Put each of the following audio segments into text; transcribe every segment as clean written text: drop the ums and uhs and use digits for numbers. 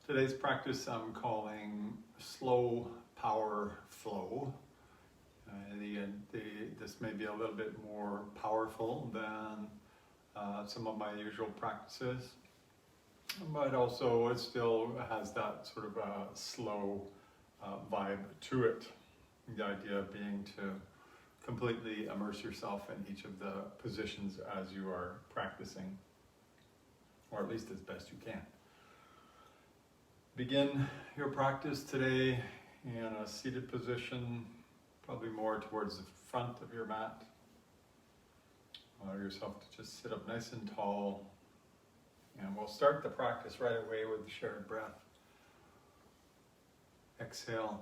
Today's practice I'm calling slow power flow. This may be a little bit more powerful than some of my usual practices, but also it still has that sort of slow vibe to it. The idea being to completely immerse yourself in each of the positions as you are practicing, or at least as best you can. Begin your practice today in a seated position, probably more towards the front of your mat. Allow yourself to just sit up nice and tall, and we'll start the practice right away with a shared breath. Exhale,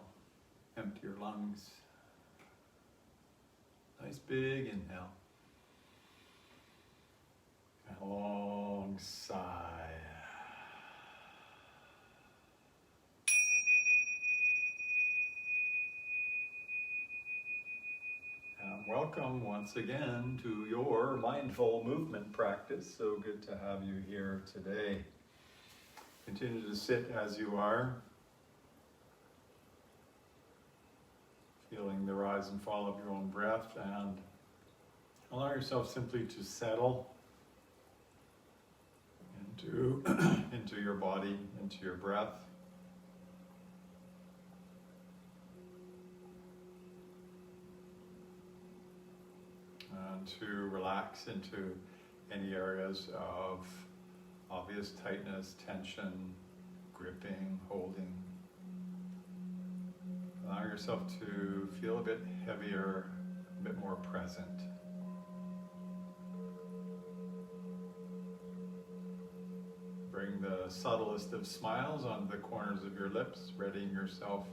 empty your lungs. Nice big inhale. And a long sigh. Welcome once again to your mindful movement practice. So good to have you here today. Continue to sit as you are, feeling the rise and fall of your own breath, and allow yourself simply to settle into your body, into your breath. And to relax into any areas of obvious tightness, tension, gripping, holding. Allow yourself to feel a bit heavier, a bit more present. Bring the subtlest of smiles on the corners of your lips, readying yourself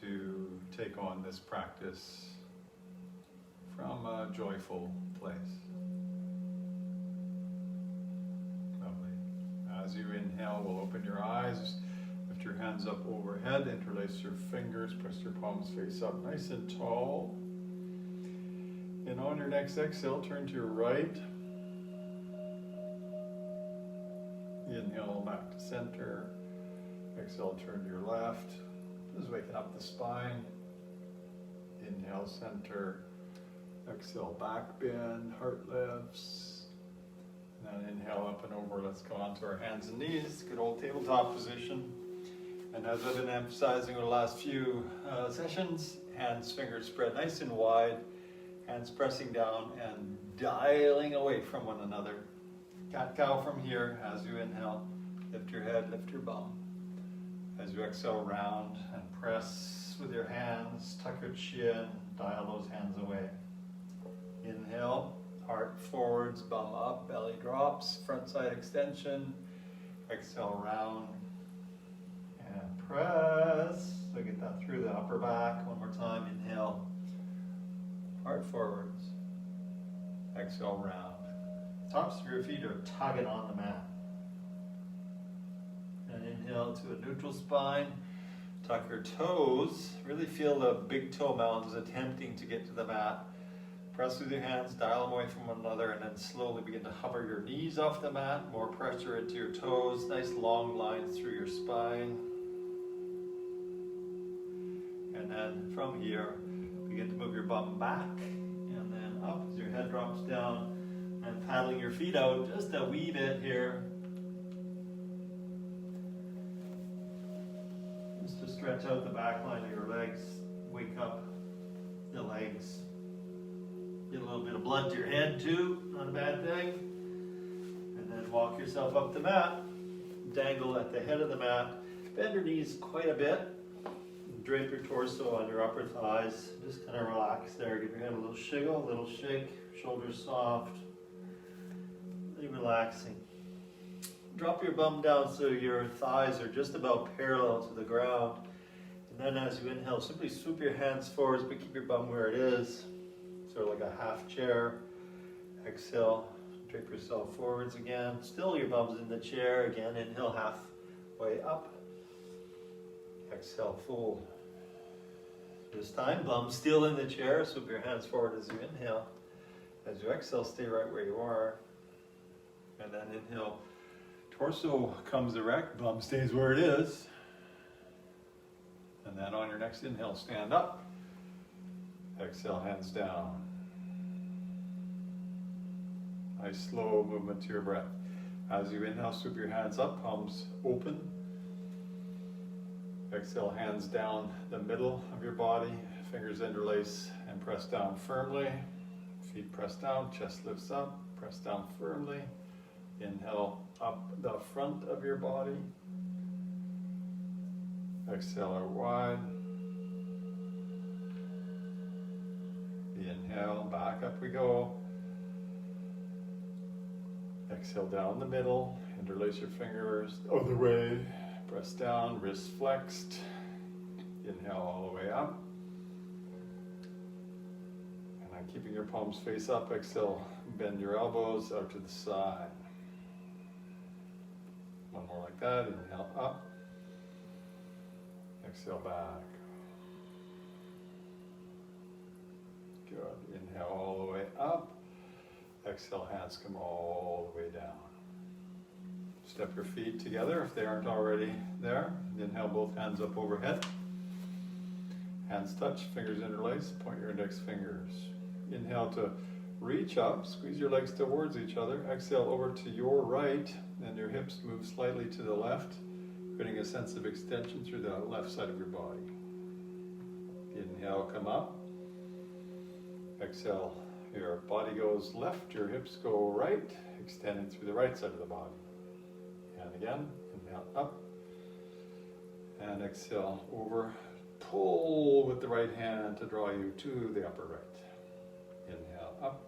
to take on this practice from a joyful place. Lovely. As you inhale, we'll open your eyes, lift your hands up overhead, interlace your fingers, press your palms face up nice and tall. And on your next exhale, turn to your right. Inhale back to center. Exhale, turn to your left. Just waking up the spine. Inhale, center. Exhale, back bend, heart lifts. And then inhale up and over. Let's go on to our hands and knees. Good old tabletop position. And as I've been emphasizing over the last few sessions, hands, fingers spread nice and wide. Hands pressing down and dialing away from one another. Cat-cow from here. As you inhale, lift your head, lift your bum. As you exhale, round and press with your hands. Tuck your chin, dial those hands away. Inhale, heart forwards, bum up, belly drops, front side extension. Exhale, round and press. So get that through the upper back. One more time. Inhale, heart forwards. Exhale, round. Tops of your feet are tugging on the mat. And inhale to a neutral spine. Tuck your toes. Really feel the big toe mounds attempting to get to the mat. Press with your hands, dial them away from one another, and then slowly begin to hover your knees off the mat. More pressure into your toes. Nice long lines through your spine. And then from here, begin to move your bum back and then up as your head drops down. And paddling your feet out just a wee bit here. Just to stretch out the back line of your legs. Wake up the legs. Get a little bit of blood to your head too, not a bad thing. And then walk yourself up the mat. Dangle at the head of the mat. Bend your knees quite a bit. Drape your torso on your upper thighs. Just kind of relax there. Give your head a little shiggle, a little shake. Shoulders soft. Really relaxing. Drop your bum down so your thighs are just about parallel to the ground. And then as you inhale, simply swoop your hands forwards, but keep your bum where it is. Sort of like a half chair. Exhale, drape yourself forwards again. Still your bum's in the chair. Again, inhale halfway up. Exhale, fold. This time, bum still in the chair. Swoop your hands forward as you inhale. As you exhale, stay right where you are. And then inhale, Torso comes erect, bum stays where it is. And then on your next inhale, stand up. Exhale, hands down. Nice slow movement to your breath. As you inhale, swoop your hands up, palms open. Exhale, hands down the middle of your body, fingers interlace and press down firmly. Feet press down, chest lifts up, press down firmly. Inhale up the front of your body. Exhale out wide. Inhale, back up we go. Exhale down the middle, interlace your fingers the other way. Press down, wrists flexed. Inhale all the way up. And then keeping your palms face up, exhale, bend your elbows out to the side. One more like that, inhale up. Exhale back. Good, inhale all the way up. Exhale, hands come all the way down. Step your feet together if they aren't already there. Inhale, both hands up overhead. Hands touch, fingers interlace, point your index fingers. Inhale to reach up, squeeze your legs towards each other. Exhale over to your right, and your hips move slightly to the left, creating a sense of extension through the left side of your body. Inhale, come up. Exhale, your body goes left, your hips go right, extending through the right side of the body. And again, inhale up. And exhale over. Pull with the right hand to draw you to the upper right. Inhale up.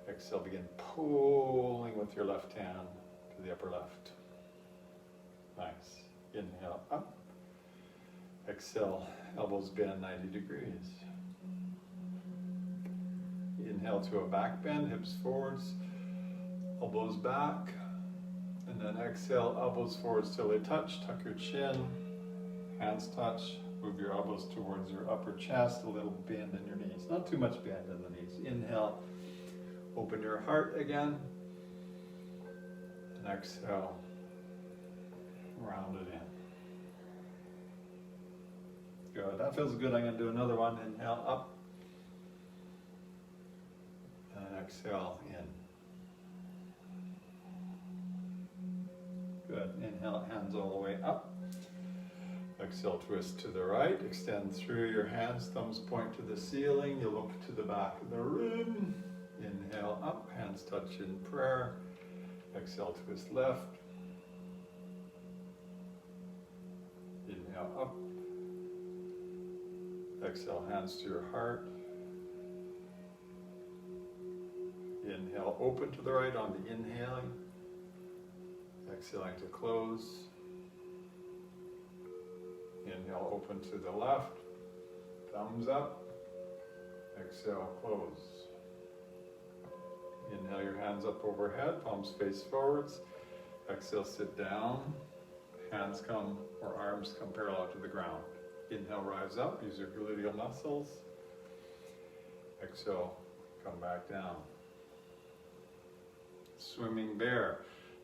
Exhale, begin pulling with your left hand to the upper left. Nice. Inhale up. Exhale, elbows bend 90 degrees. Inhale to a back bend, hips forwards, elbows back. And then exhale, elbows forwards till they touch. Tuck your chin, hands touch. Move your elbows towards your upper chest, a little bend in your knees. Not too much bend in the knees. Inhale, open your heart again. And exhale, round it in. Good, that feels good. I'm going to do another one. Inhale up. And exhale in. Good, inhale, hands all the way up. Exhale, twist to the right, extend through your hands, thumbs point to the ceiling, you look to the back of the room. Inhale up, hands touch in prayer. Exhale, twist left. Inhale up. Exhale, hands to your heart. Inhale, open to the right on the inhaling. Exhaling to close. Inhale, open to the left. Thumbs up. Exhale, close. Inhale, your hands up overhead, palms face forwards. Exhale, sit down. Hands come, or arms come parallel to the ground. Inhale, rise up, use your gluteal muscles. Exhale, come back down. Swimming bear.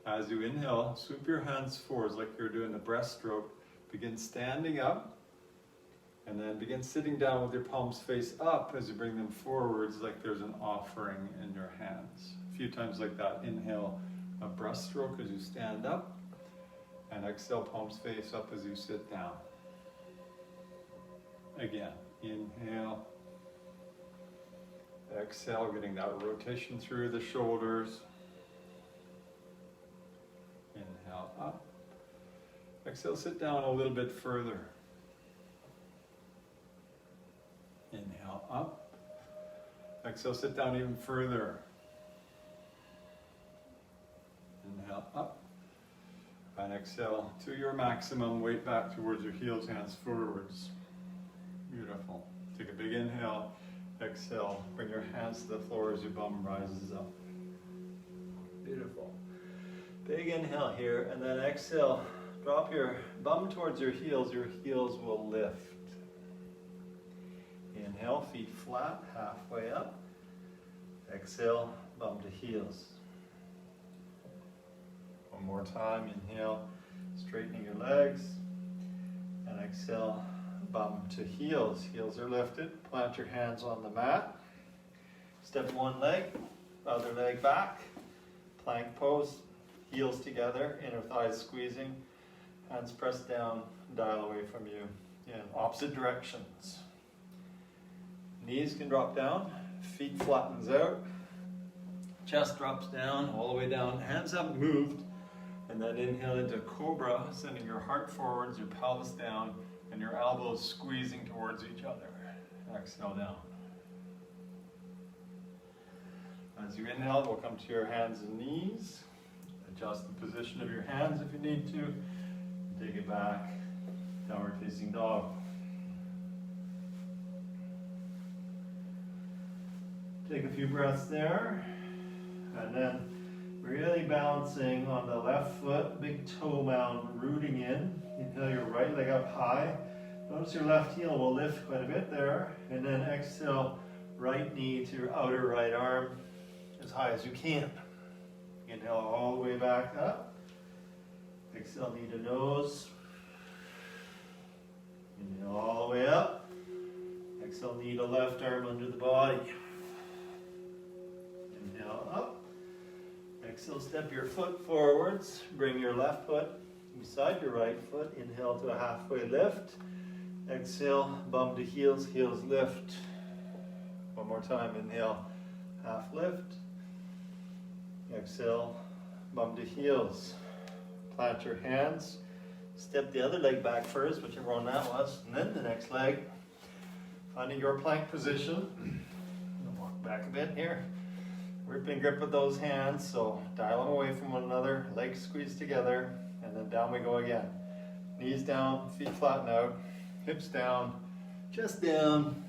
As you inhale, swoop your hands forwards like you're doing a breaststroke. Begin standing up, and then begin sitting down with your palms face up as you bring them forwards like there's an offering in your hands. A few times like that. Inhale, a breaststroke as you stand up, and exhale, palms face up as you sit down. Again, inhale, exhale, getting that rotation through the shoulders. Inhale up. Exhale, sit down a little bit further. Inhale up. Exhale, sit down even further. Inhale up. And exhale to your maximum, weight back towards your heels, hands forwards. Beautiful. Take a big inhale. Exhale, bring your hands to the floor as your bum rises up. Beautiful. Big inhale here, and then exhale. Drop your bum towards your heels will lift. Inhale, feet flat, halfway up. Exhale, bum to heels. One more time, inhale, straightening your legs, and exhale, bum to heels. Heels are lifted, plant your hands on the mat. Step one leg, other leg back, plank pose, heels together, inner thighs squeezing, hands pressed down, dial away from you in opposite directions. Knees can drop down, feet flattens out, chest drops down, all the way down, hands haven't moved, and then inhale into cobra, sending your heart forwards, your pelvis down, and your elbows squeezing towards each other. Exhale down. As you inhale, we'll come to your hands and knees. Adjust the position of your hands if you need to. Take it back, downward facing dog. Take a few breaths there, and then really balancing on the left foot, big toe mound, rooting in. Inhale your right leg up high. Notice your left heel will lift quite a bit there, and then exhale, right knee to your outer right arm as high as you can. Inhale all the way back up. Exhale, knee to nose. Inhale all the way up. Exhale, knee to left arm under the body. Inhale up. Exhale, step your foot forwards. Bring your left foot beside your right foot. Inhale to a halfway lift. Exhale, bum to heels, heels lift. One more time, inhale, half lift. Exhale, bum to heels. Plant your hands. Step the other leg back first, whichever one that was, and then the next leg. Finding your plank position. Walk back a bit here. Gripping grip with those hands, so dial them away from one another, legs squeeze together, and then down we go again. Knees down, feet flatten out, hips down, chest down,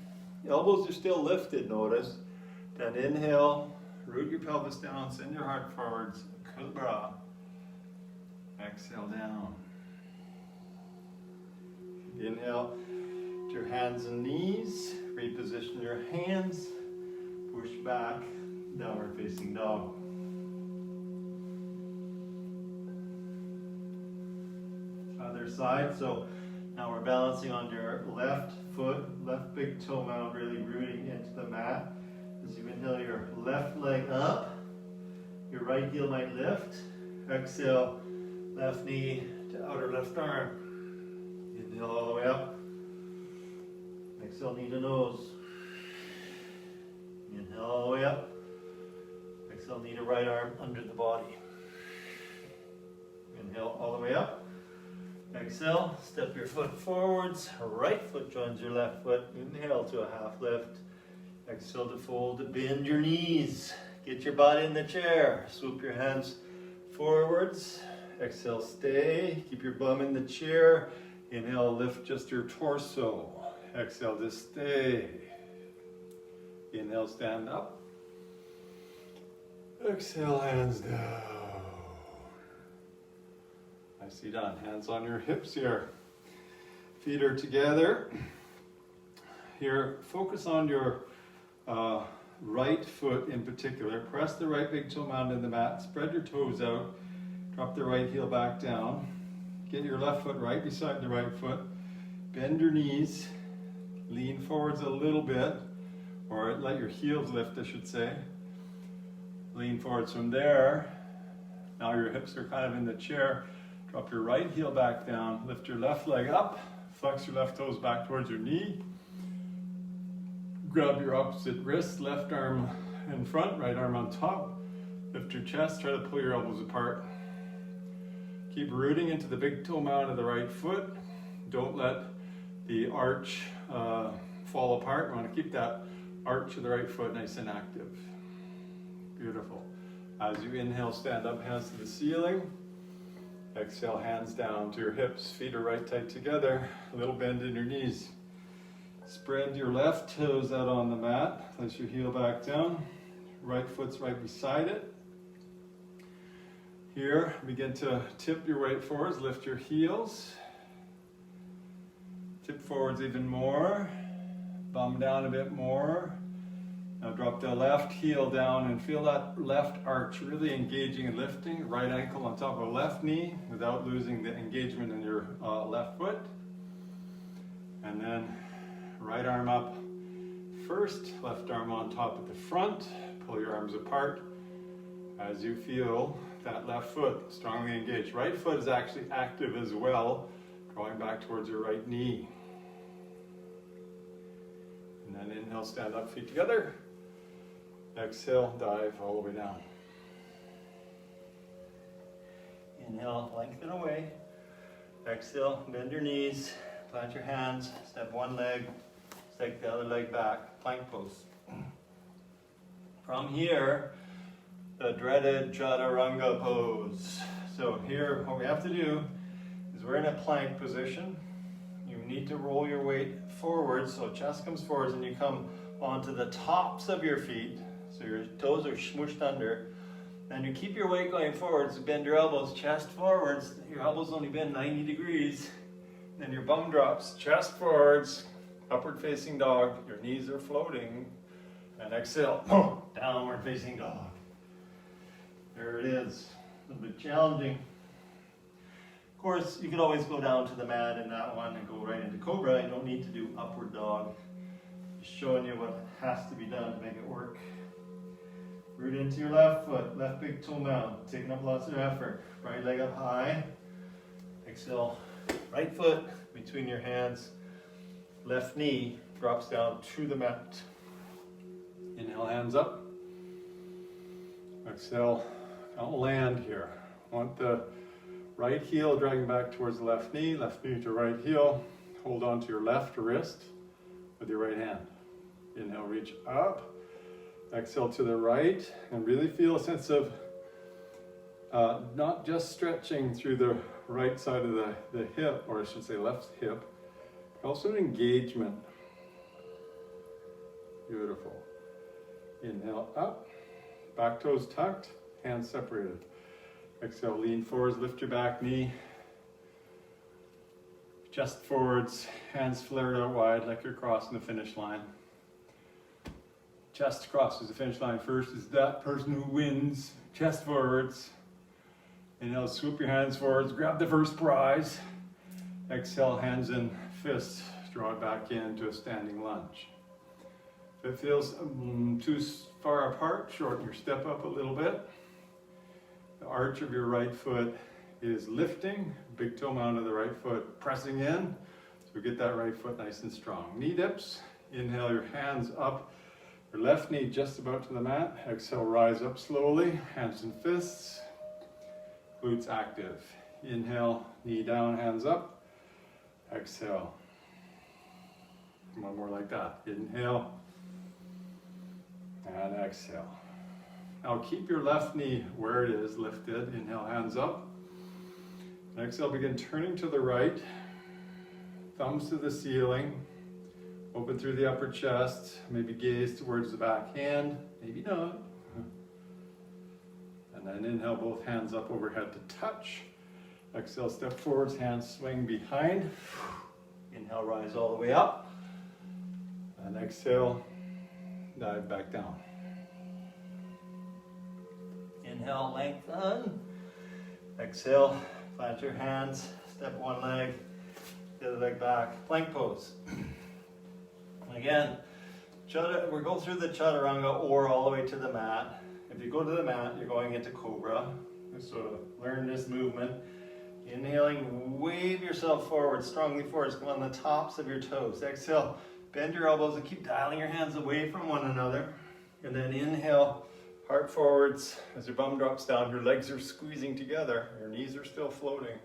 elbows are still lifted, notice. Then inhale, root your pelvis down, send your heart forwards, cobra. Exhale down. Inhale to your hands and knees, reposition your hands, push back, downward facing dog. Other side, so now we're balancing on your left foot, left big toe mound, really rooting into the mat. As you inhale your left leg up, your right heel might lift. Exhale, left knee to outer left arm. Inhale all the way up. Exhale, knee to nose. Inhale all the way up. Exhale, knee to right arm under the body. Inhale all the way up. Exhale, step your foot forwards. Right foot joins your left foot. Inhale to a half lift. Exhale to fold, to bend your knees. Get your body in the chair. Swoop your hands forwards. Exhale, stay. Keep your bum in the chair. Inhale, lift just your torso. Exhale, just stay. Inhale, stand up. Exhale, hands down. Nicely done. Hands on your hips here. Feet are together. Here, focus on your right foot in particular. Press the right big toe mound in the mat. Spread your toes out. Drop the right heel back down. Get your left foot right beside the right foot. Bend your knees. Lean forwards a little bit. Or let your heels lift, I should say. Lean forwards from there. Now your hips are kind of in the chair. Drop your right heel back down. Lift your left leg up. Flex your left toes back towards your knee. Grab your opposite wrist, left arm in front, right arm on top. Lift your chest, try to pull your elbows apart. Keep rooting into the big toe mound of the right foot. Don't let the arch fall apart. You want to keep that arch of the right foot nice and active. Beautiful. As you inhale, stand up, hands to the ceiling. Exhale, hands down to your hips. Feet are right tight together. A little bend in your knees. Spread your left toes out on the mat. Place your heel back down. Right foot's right beside it. Here, begin to tip your weight forwards. Lift your heels. Tip forwards even more. Bum down a bit more. Now drop the left heel down and feel that left arch really engaging and lifting. Right ankle on top of left knee without losing the engagement in your left foot. And then right arm up first, left arm on top at the front. Pull your arms apart as you feel that left foot strongly engaged. Right foot is actually active as well, drawing back towards your right knee. And then inhale, stand up, feet together. Exhale, dive all the way down. Inhale, lengthen away. Exhale, bend your knees, plant your hands, step one leg, step the other leg back, plank pose. From here, the dreaded chaturanga pose. So here, what we have to do is we're in a plank position. You need to roll your weight forwards, so chest comes forwards and you come onto the tops of your feet. So your toes are smooshed under. And you keep your weight going forwards, bend your elbows, chest forwards. Your elbows only bend 90 degrees. Then your bum drops, chest forwards, upward facing dog. Your knees are floating. And exhale, downward facing dog. There it is. A little bit challenging. Of course, you could always go down to the mat in that one and go right into cobra. You don't need to do upward dog. Just showing you what has to be done to make it work. Root into your left foot, left big toe mound, taking up lots of effort. Right leg up high. Exhale, right foot between your hands. Left knee drops down to the mat. Inhale, hands up. Exhale, don't land here. Want the right heel dragging back towards the left knee to right heel. Hold on to your left wrist with your right hand. Inhale, reach up. Exhale to the right, and really feel a sense of not just stretching through the right side of the hip, or I should say left hip, but also an engagement. Beautiful. Inhale up, back toes tucked, hands separated. Exhale, lean forwards, lift your back knee. Chest forwards, hands flared out wide like you're crossing the finish line. Chest crosses the finish line first is that person who wins. Chest forwards. Inhale, swoop your hands forwards, grab the first prize. Exhale, hands and fists, draw it back into a standing lunge. If it feels too far apart, shorten your step up a little bit. The arch of your right foot is lifting, big toe mound of the right foot pressing in. So get that right foot nice and strong. Knee dips, inhale your hands up. Your left knee just about to the mat. Exhale, rise up slowly, hands and fists. Glutes active. Inhale, knee down, hands up. Exhale. One more like that. Inhale. And exhale. Now keep your left knee where it is, lifted. Inhale, hands up. And exhale, begin turning to the right. Thumbs to the ceiling. Open through the upper chest, maybe gaze towards the back hand, maybe not. And then inhale, both hands up overhead to touch. Exhale, step forwards, hands swing behind. Inhale, rise all the way up. And exhale, dive back down. Inhale, lengthen. Exhale, plant your hands, step one leg, the other leg back, plank pose. Again, we're going through the chaturanga or all the way to the mat. If you go to the mat, you're going into cobra. So learn this movement. Inhaling, wave yourself forward, strongly forwards. Come on the tops of your toes. Exhale, bend your elbows and keep dialing your hands away from one another. And then inhale, heart forwards. As your bum drops down, your legs are squeezing together. Your knees are still floating.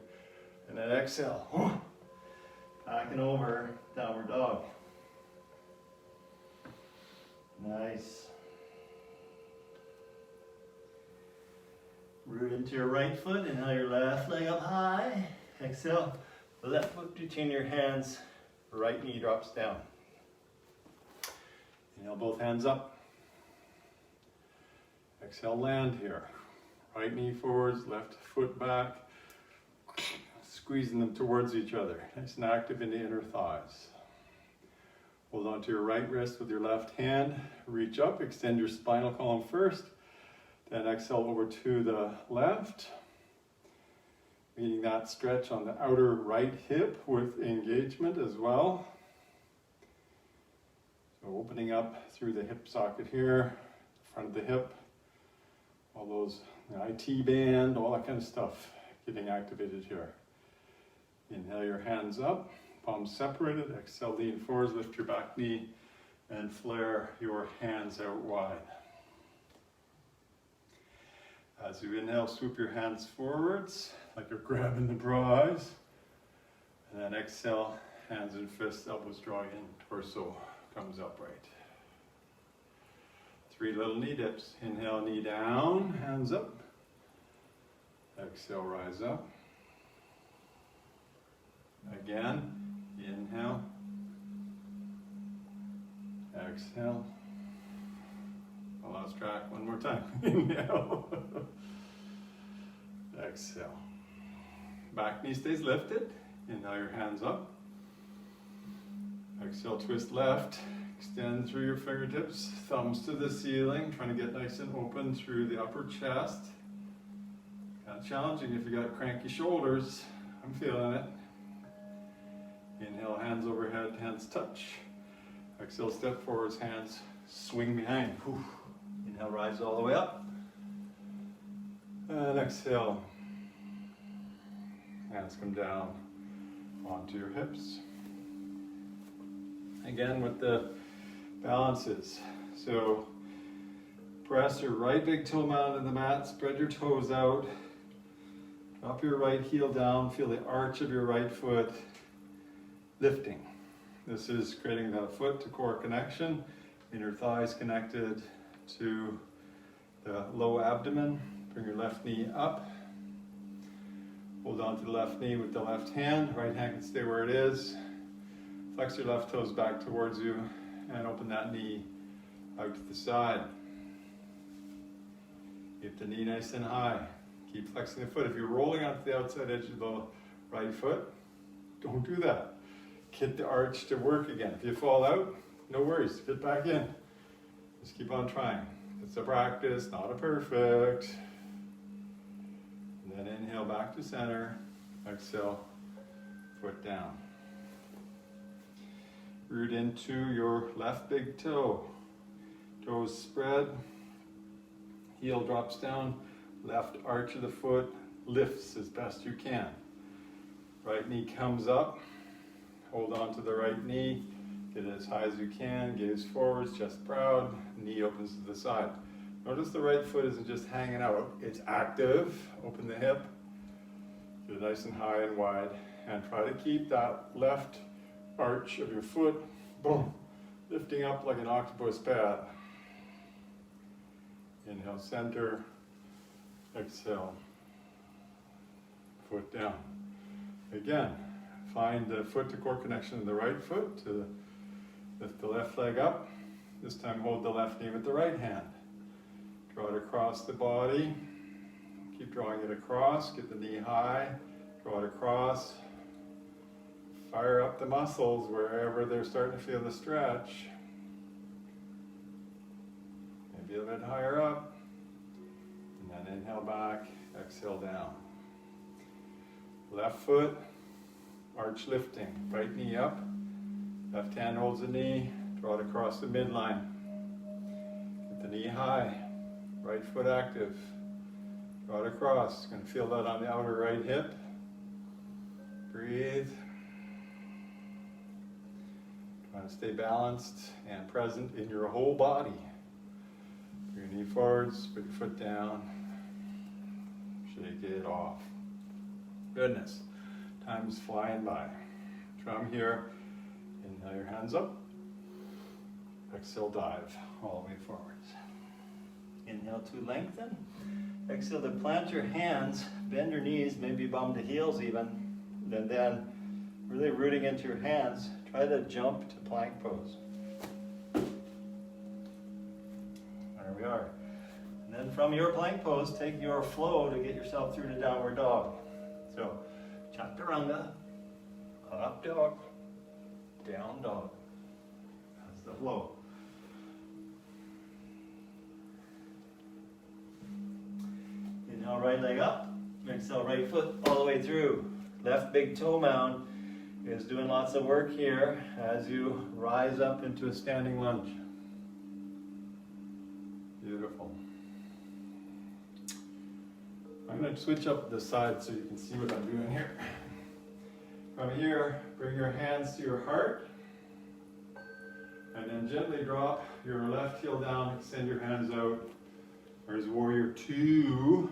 And then exhale, back and over, downward dog. Nice. Root into your right foot. Inhale your left leg up high. Exhale, the left foot between your hands. Right knee drops down. Inhale, both hands up. Exhale, land here. Right knee forwards, left foot back. Squeezing them towards each other. Nice and active in the inner thighs. Hold on to your right wrist with your left hand. Reach up, extend your spinal column first. Then exhale over to the left. Meaning that stretch on the outer right hip with engagement as well. So opening up through the hip socket here, front of the hip. All those, the IT band, all that kind of stuff getting activated here. Inhale your hands up, palms separated. Exhale, lean forwards, lift your back knee, and flare your hands out wide. As you inhale, swoop your hands forwards, like you're grabbing the bra eyes. And then exhale, hands and fists, elbows drawing in, torso comes upright. 3 little knee dips. Inhale, knee down, hands up. Exhale, rise up. Again, inhale. Exhale. I lost track. One more time. Inhale. Exhale. Back knee stays lifted. Inhale your hands up. Exhale, twist left. Extend through your fingertips, thumbs to the ceiling, trying to get nice and open through the upper chest. Kind of challenging if you got cranky shoulders. I'm feeling it. Inhale, hands overhead, hands touch. Exhale, step forwards, hands swing behind. Whew. Inhale, rise all the way up. And exhale. Hands come down onto your hips. Again with the balances. So press your right big toe down to the mat, spread your toes out, drop your right heel down, feel the arch of your right foot lifting. This is creating that foot to core connection, inner thighs connected to the low abdomen. Bring your left knee up. Hold on to the left knee with the left hand. Right hand can stay where it is. Flex your left toes back towards you and open that knee out to the side. Keep the knee nice and high. Keep flexing the foot. If you're rolling onto the outside edge of the right foot, don't do that. Get the arch to work again. If you fall out, no worries. Get back in. Just keep on trying. It's a practice, not a perfect. And then inhale back to center. Exhale, foot down. Root into your left big toe. Toes spread. Heel drops down. Left arch of the foot lifts as best you can. Right knee comes up. Hold on to the right knee. Get it as high as you can. Gaze forwards, chest proud. Knee opens to the side. Notice the right foot isn't just hanging out. It's active. Open the hip. Get it nice and high and wide. And try to keep that left arch of your foot, boom, lifting up like an octopus pad. Inhale, center. Exhale, foot down. Again, find the foot to core connection in the right foot to lift the left leg up. This time hold the left knee with the right hand. Draw it across the body. Keep drawing it across. Get the knee high. Draw it across. Fire up the muscles wherever they're starting to feel the stretch. Maybe a bit higher up. And then inhale back, exhale down. Left foot, arch lifting. Right knee up. Left hand holds the knee. Draw it across the midline. Get the knee high. Right foot active. Draw it across. Going to feel that on the outer right hip. Breathe. Try to stay balanced and present in your whole body. Bring your knee forwards, put your foot down. Shake it off. Goodness, time is flying by. From here, inhale your hands up. Exhale, dive all the way forwards. Inhale to lengthen. Exhale to plant your hands, bend your knees, maybe bum to heels even. And then really rooting into your hands, try to jump to plank pose. There we are. And then from your plank pose, take your flow to get yourself through to downward dog. So, chaturanga, up dog, down dog. the flow. Inhale, right leg up. Exhale, right foot all the way through. Left big toe mound is doing lots of work here as you rise up into a standing lunge. Beautiful. I'm going to switch up the side so you can see what I'm doing here. From here, bring your hands to your heart, and then gently drop your left heel down, extend your hands out. There's warrior two.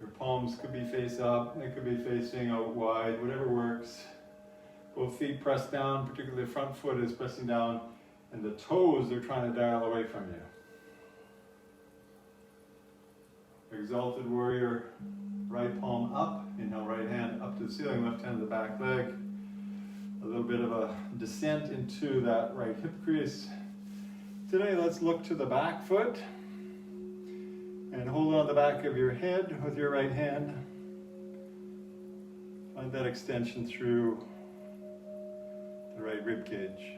Your palms could be face up, they could be facing out wide, whatever works. Both feet press down, particularly the front foot is pressing down, and the toes are trying to dial away from you. Exalted warrior, right palm up, inhale, right hand up to the ceiling, left hand to the back leg. A little bit of a descent into that right hip crease. Today, let's look to the back foot and hold on the back of your head with your right hand. Find that extension through the right rib cage.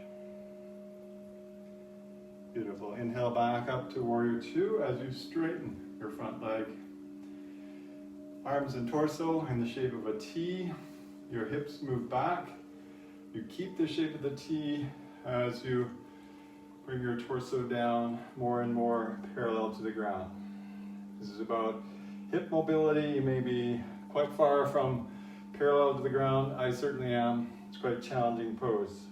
Beautiful. Inhale back up to warrior two as you straighten your front leg. Arms and torso in the shape of a T. Your hips move back. You keep the shape of the T as you bring your torso down more and more parallel to the ground. This is about hip mobility. You may be quite far from parallel to the ground. I certainly am. It's quite a challenging pose.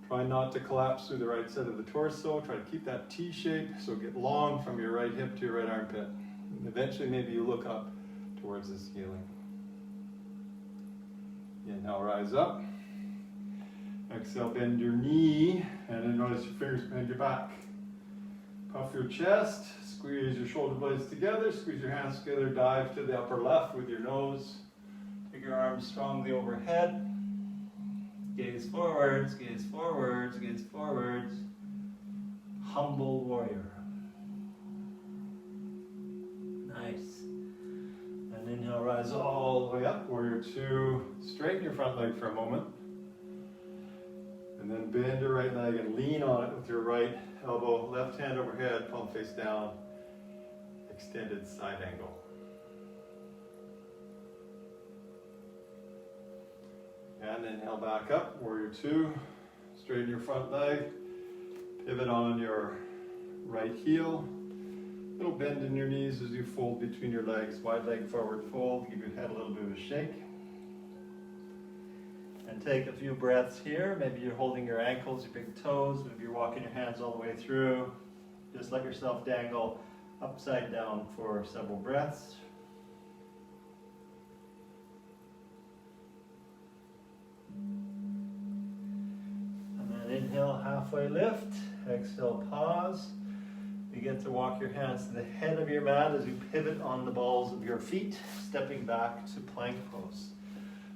Try not to collapse through the right side of the torso. Try to keep that T shape, so get long from your right hip to your right armpit. And eventually maybe you look up towards the ceiling. Inhale, rise up. Exhale, bend your knee, and then notice your fingers behind your back. Puff your chest, squeeze your shoulder blades together, squeeze your hands together, dive to the upper left with your nose. Take your arms strongly overhead. Gaze forwards, gaze forwards, gaze forwards. Humble warrior. Nice. And inhale, rise all the way up. Warrior two. Straighten your front leg for a moment. And then bend your right leg and lean on it with your right elbow. Left hand overhead, palm face down. Extended side angle. And inhale back up, warrior two. Straighten your front leg. Pivot on your right heel. Little bend in your knees as you fold between your legs. Wide leg forward fold. Give your head a little bit of a shake. And take a few breaths here. Maybe you're holding your ankles, your big toes. Maybe you're walking your hands all the way through. Just let yourself dangle upside down for several breaths. Inhale, halfway lift. Exhale, pause. Begin to walk your hands to the head of your mat as you pivot on the balls of your feet, stepping back to plank pose.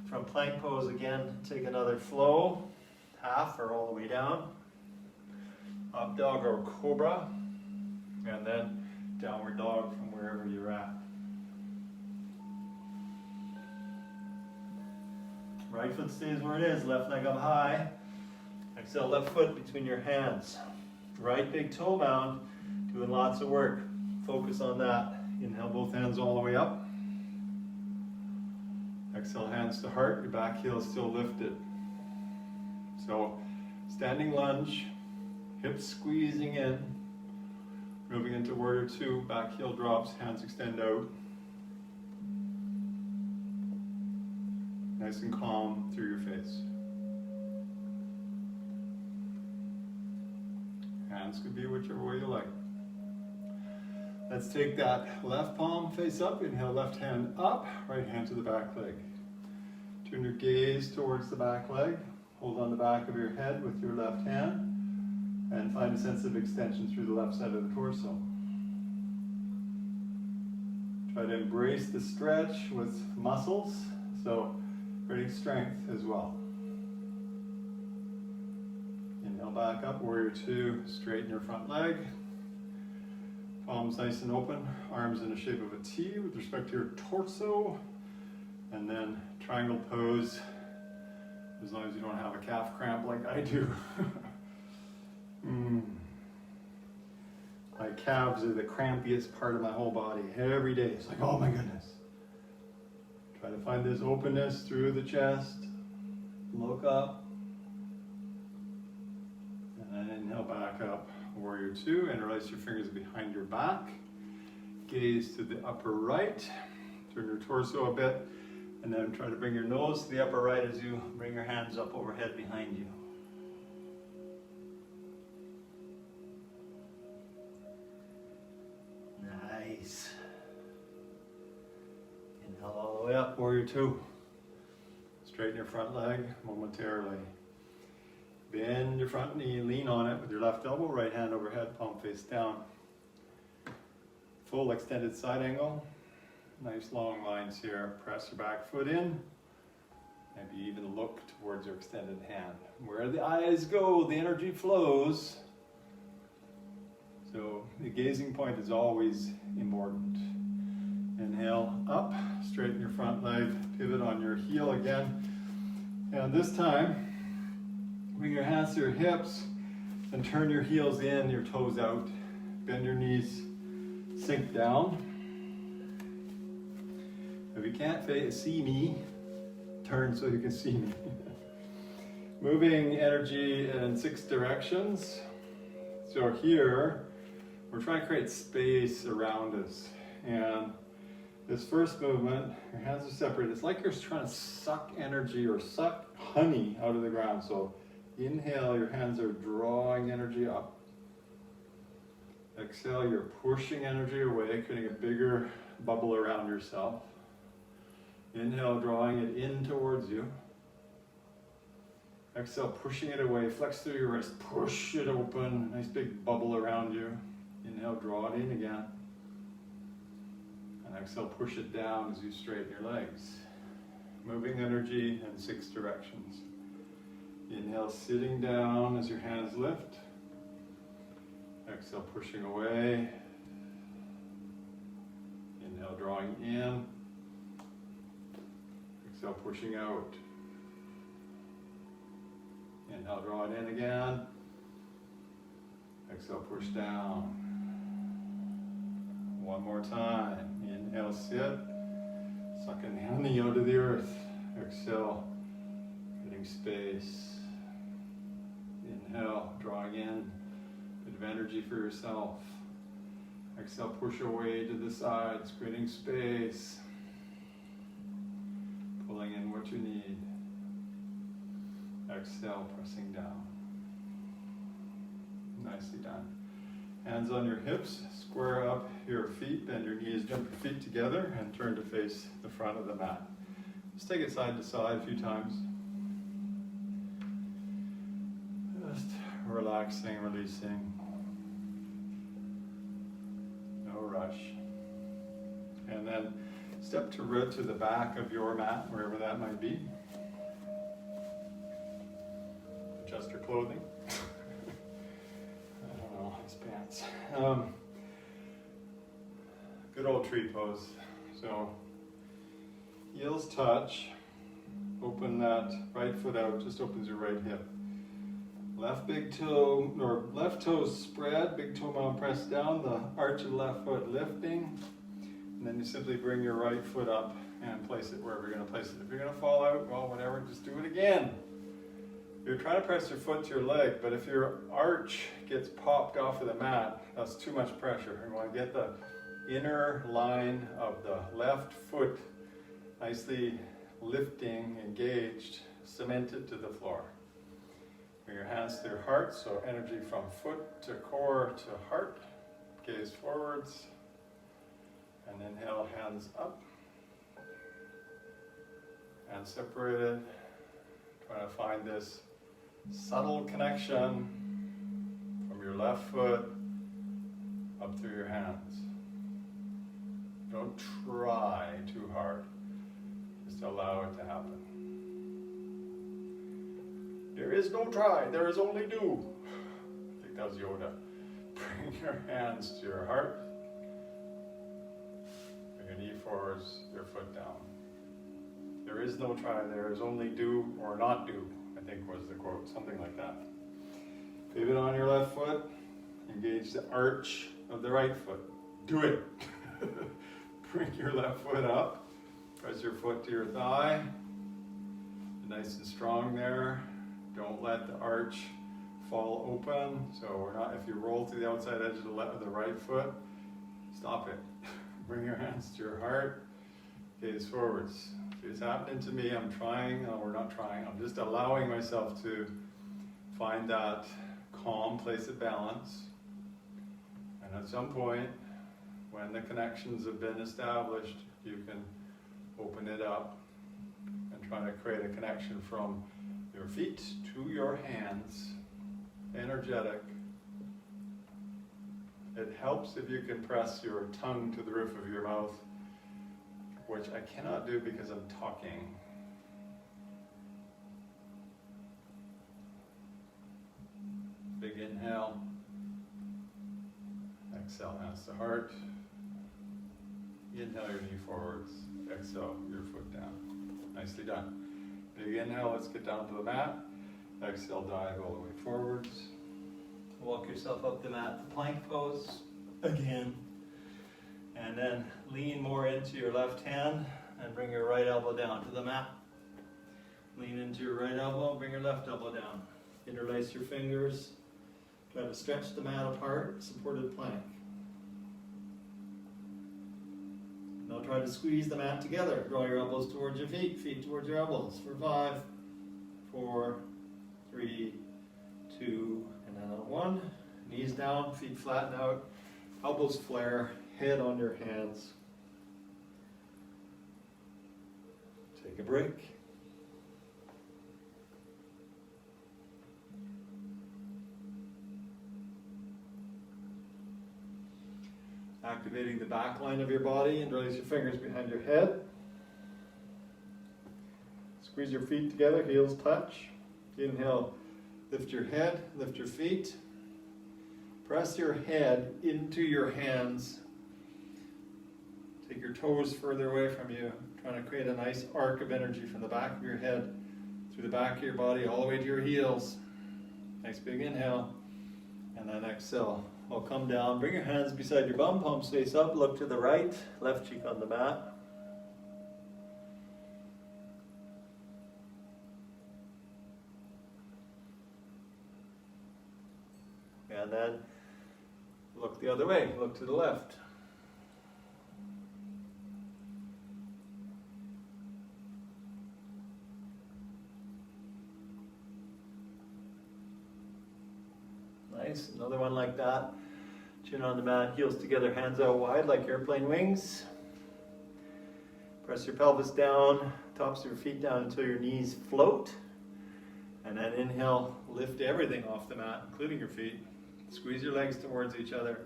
From plank pose, again, take another flow, half or all the way down. Up dog or cobra, and then downward dog from wherever you're at. Right foot stays where it is, left leg up high. Exhale, left foot between your hands. Right big toe mound, doing lots of work. Focus on that. Inhale, both hands all the way up. Exhale, hands to heart. Your back heel is still lifted. So, standing lunge, hips squeezing in. Moving into warrior two, back heel drops, hands extend out. Nice and calm through your face. Hands could be whichever way you like. Let's take that left palm face up. Inhale, left hand up, right hand to the back leg. Turn your gaze towards the back leg. Hold on the back of your head with your left hand. And find a sense of extension through the left side of the torso. Try to embrace the stretch with muscles, so creating strength as well. Inhale back up, warrior two, straighten your front leg. Palms nice and open, arms in the shape of a T with respect to your torso. And then triangle pose as long as you don't have a calf cramp like I do. My calves are the crampiest part of my whole body. Every day it's like, oh my goodness. Try to find this openness through the chest. Look up. And then inhale back up. Warrior 2. Interlace your fingers behind your back. Gaze to the upper right. Turn your torso a bit. And then try to bring your nose to the upper right as you bring your hands up overhead behind you. Nice. Inhale all the way up, Warrior 2. Straighten your front leg momentarily. Bend your front knee, lean on it with your left elbow, right hand overhead, palm face down. Full extended side angle. Nice long lines here. Press your back foot in. Maybe even look towards your extended hand. Where the eyes go, the energy flows. So the gazing point is always important. Inhale up, straighten your front leg, pivot on your heel again. And this time, bring your hands to your hips and turn your heels in, your toes out. Bend your knees, sink down. If you can't see me, turn so you can see me. Moving energy in 6 directions. So here, we're trying to create space around us. And this first movement, your hands are separated. It's like you're trying to suck energy or suck honey out of the ground. So inhale, your hands are drawing energy up. Exhale, you're pushing energy away, creating a bigger bubble around yourself. Inhale, drawing it in towards you. Exhale, pushing it away. Flex through your wrist. Push it open. Nice big bubble around you. Inhale, draw it in again. And exhale, push it down as you straighten your legs. Moving energy in 6 directions. Inhale, sitting down as your hands lift. Exhale, pushing away. Inhale, drawing in. Exhale, pushing out. Inhale, draw it in again. Exhale, push down. One more time. Inhale, sit. Sucking the honey out of the earth. Exhale, getting space. Inhale, drawing in a bit of energy for yourself. Exhale, push away to the sides, creating space. Pulling in what you need. Exhale, pressing down. Nicely done. Hands on your hips, square up your feet, bend your knees, jump your feet together, and turn to face the front of the mat. Just take it side to side a few times. Just relaxing, releasing. No rush. And then step to the back of your mat, wherever that might be. Adjust your clothing. I don't know, his pants. Good old tree pose. So, heels touch. Open that right foot out, just opens your right hip. Left big toe, or left toe spread, big toe mound pressed down, the arch of the left foot lifting. And then you simply bring your right foot up and place it wherever you're going to place it. If you're going to fall out, well, whatever, just do it again. You're trying to press your foot to your leg, but if your arch gets popped off of the mat, that's too much pressure. You want to get the inner line of the left foot nicely lifting, engaged, cemented to the floor. Bring your hands to your heart, so energy from foot to core to heart. Gaze forwards. And inhale, hands up. Hands separated. Trying to find this subtle connection from your left foot up through your hands. Don't try too hard. Just allow it to happen. There is no try, there is only do. I think that was Yoda. Bring your hands to your heart. Bring your knee forwards, your foot down. There is is no try, there is only do or not do, I think was the quote, something like that. Pivot on your left foot, engage the arch of the right foot. Do it. Bring your left foot up, press your foot to your thigh, nice and strong there. Don't let the arch fall open. So we're not, if you roll to the outside edge of the right foot, stop it. Bring your hands to your heart, gaze forwards. If it's happening to me, I'm trying, or not trying, I'm just allowing myself to find that calm place of balance. And at some point, when the connections have been established, you can open it up and try to create a connection from your feet to your hands, energetic. It helps if you can press your tongue to the roof of your mouth, which I cannot do because I'm talking. Big inhale. Exhale, hands to heart. Inhale your knee forwards. Exhale your foot down. Nicely done. Big inhale, let's get down to the mat. Exhale, dive all the way forwards. Walk yourself up the mat, the plank pose again. And then lean more into your left hand and bring your right elbow down to the mat. Lean into your right elbow, bring your left elbow down. Interlace your fingers. Try to stretch the mat apart, supported plank. Now try to squeeze the mat together. Draw your elbows towards your feet, feet towards your elbows for 5, 4, 3, 2, and then on 1. Knees down, feet flatten out, elbows flare, head on your hands. Take a break. Activating the back line of your body, and release your fingers behind your head. Squeeze your feet together, heels touch. Inhale, lift your head, lift your feet. Press your head into your hands. Take your toes further away from you, trying to create a nice arc of energy from the back of your head, through the back of your body, all the way to your heels. Nice big inhale, and then exhale. We'll come down, bring your hands beside your bum, palms face up, look to the right, left cheek on the mat. And then look the other way, look to the left. Nice, another one like that. Chin on the mat, heels together, hands out wide like airplane wings. Press your pelvis down, tops of your feet down until your knees float. And then inhale, lift everything off the mat, including your feet. Squeeze your legs towards each other,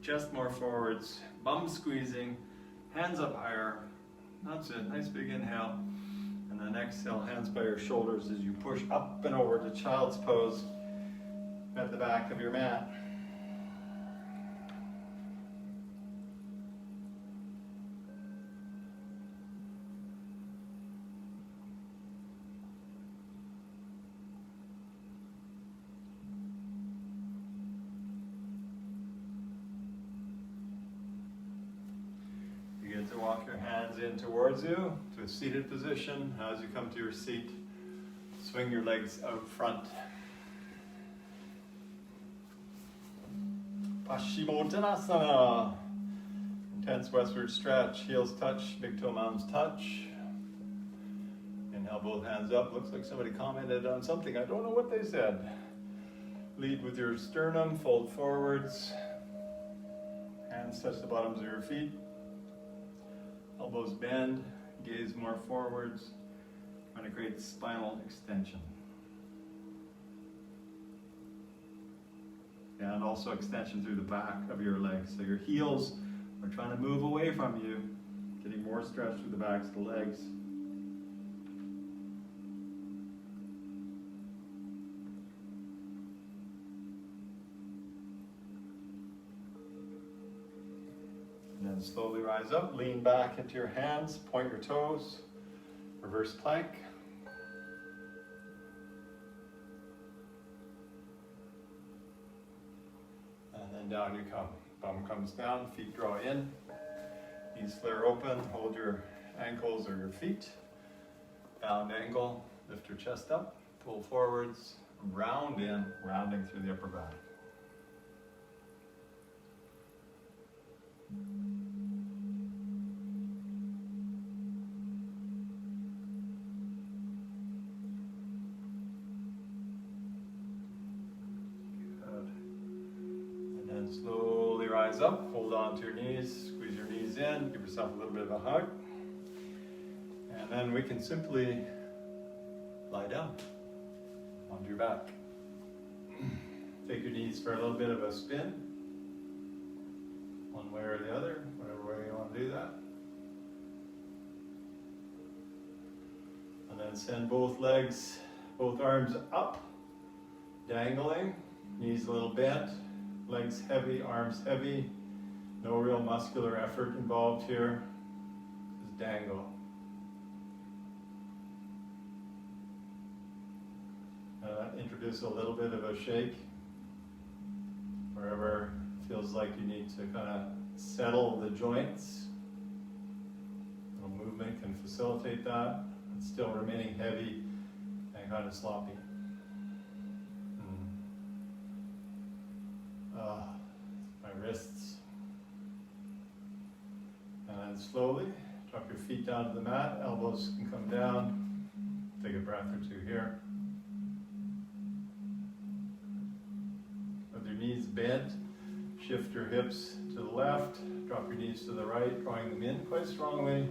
chest more forwards, bum squeezing, hands up higher. That's it, nice big inhale. And then exhale, hands by your shoulders as you push up and over to child's pose at the back of your mat. Begin to walk your hands in towards you to a seated position. As you come to your seat, swing your legs out front. Paschimottanasana. Intense westward stretch, heels touch, big toe mounds touch. Inhale, both hands up. Looks like somebody commented on something. I don't know what they said. Lead with your sternum, fold forwards. Hands touch the bottoms of your feet. Elbows bend, gaze more forwards. Trying to create spinal extension. And also extension through the back of your legs. So your heels are trying to move away from you, getting more stretch through the backs of the legs. And then slowly rise up, lean back into your hands, point your toes. reverse plank. And then down you come. Bum comes down, feet draw in, knees flare open, hold your ankles or your feet. Bound angle, lift your chest up, pull forwards, round in, rounding through the upper back. Good. And then slowly rise up, hold on to your knees, squeeze your knees in, give yourself a little bit of a hug. And then we can simply lie down onto your back. Take your knees for a little bit of a spin, one way or the other, whatever way you want to do that. And then send both legs, both arms up, dangling, knees a little bent, legs heavy, arms heavy, no real muscular effort involved here, just dangle. Introduce a little bit of a shake wherever it feels like you need to kind of settle the joints. A little movement can facilitate that, but still remaining heavy and kind of sloppy. My wrists. And then slowly drop your feet down to the mat, elbows can come down. Take a breath or two here. With your knees bent, shift your hips to the left, drop your knees to the right, drawing them in quite strongly.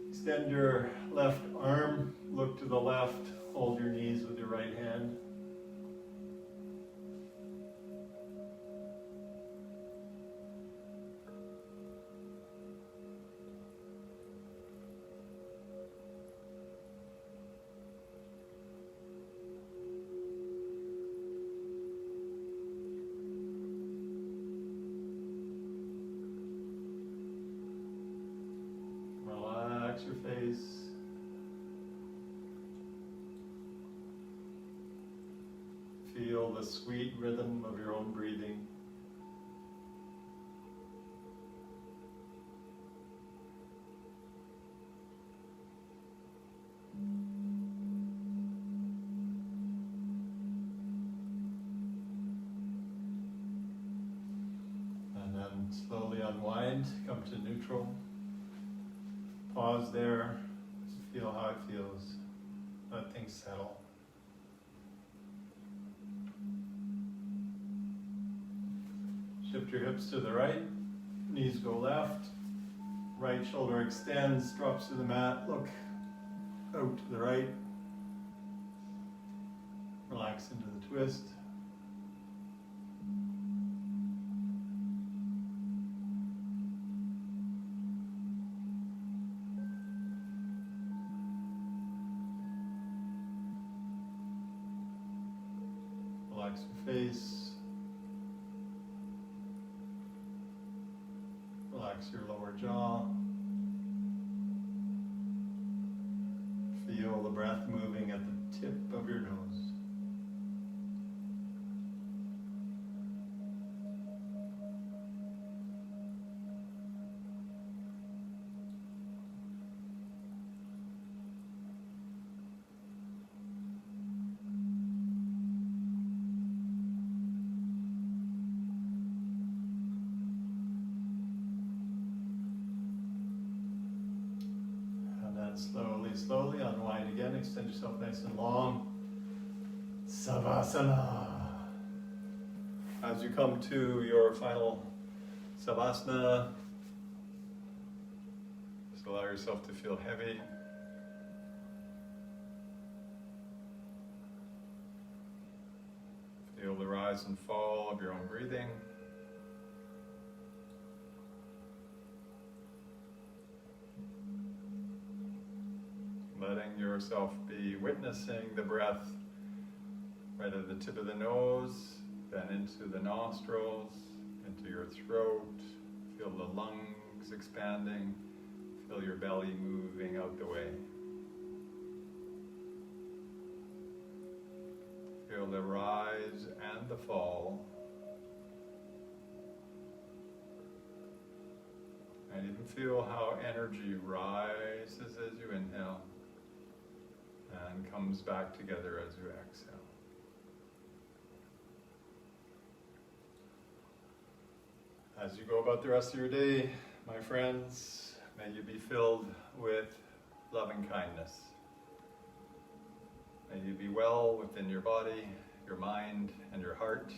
Extend your left arm, look to the left, hold your knees with your right hand. Your face. Feel the sweet rhythm of your own breathing. And then slowly unwind, come to neutral. Pause there, just feel how it feels. Let things settle. Shift your hips to the right, knees go left, right shoulder extends, drops to the mat, look out to the right. Relax into the twist. Relax your face. Relax your lower jaw. Feel the breath moving at the tip of your nose. Slowly unwind again, extend yourself nice and long. Savasana. As you come to your final Savasana, just allow yourself to feel heavy. Feel the rise and fall of your own breathing. Letting yourself be witnessing the breath right at the tip of the nose, then into the nostrils, into your throat. Feel the lungs expanding. Feel your belly moving out the way. Feel the rise and the fall. And even feel how energy rises as you inhale and comes back together as you exhale. As you go about the rest of your day, my friends, may you be filled with loving kindness. May you be well within your body, your mind, and your heart.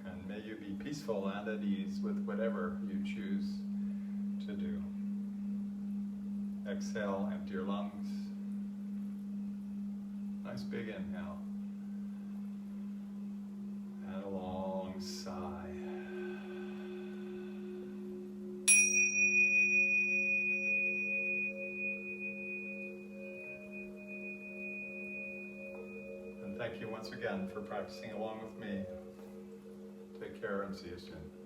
And may you be peaceful and at ease with whatever you choose to do. Exhale, empty your lungs. Nice big inhale. And a long sigh. And thank you once again for practicing along with me. Take care and see you soon.